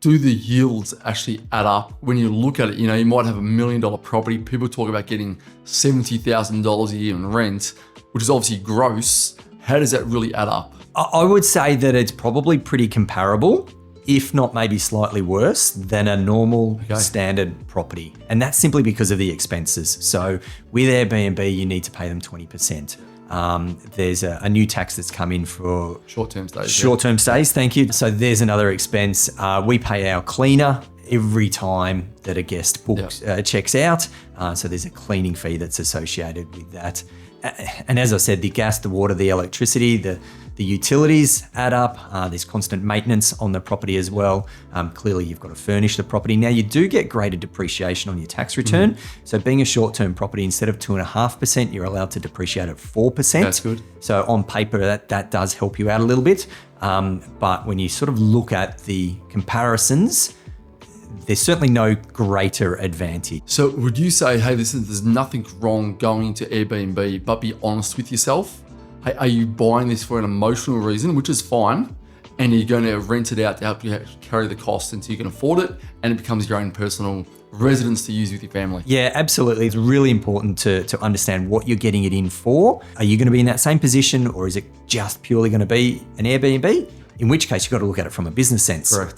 Do the yields actually add up? When you look at it, you might have $1 million property. People talk about getting $70,000 a year in rent, which is obviously gross. How does that really add up? I would say that it's probably pretty comparable, if not maybe slightly worse than a normal standard property. And that's simply because of the expenses. So with Airbnb, you need to pay them 20%. There's a new tax that's come in for short-term stays. Short-term stays, thank you. So there's another expense. We pay our cleaner every time that a guest books checks out. So there's a cleaning fee that's associated with that. And as I said, the gas, the water, the electricity, the utilities add up. There's constant maintenance on the property as well. Clearly, you've got to furnish the property. Now, you do get greater depreciation on your tax return. So being a short-term property, instead of 2.5%, you're allowed to depreciate at 4%. That's good. So on paper, that does help you out a little bit. But when you sort of look at the comparisons, there's certainly no greater advantage. So would you say, hey, listen, there's nothing wrong going into Airbnb, but be honest with yourself? Hey, are you buying this for an emotional reason, which is fine, and you're going to rent it out to help you carry the cost until you can afford it, and it becomes your own personal residence to use with your family? Yeah, absolutely. It's really important to understand what you're getting it in for. Are you going to be in that same position, or is it just purely going to be an Airbnb? In which case, you've got to look at it from a business sense. Correct.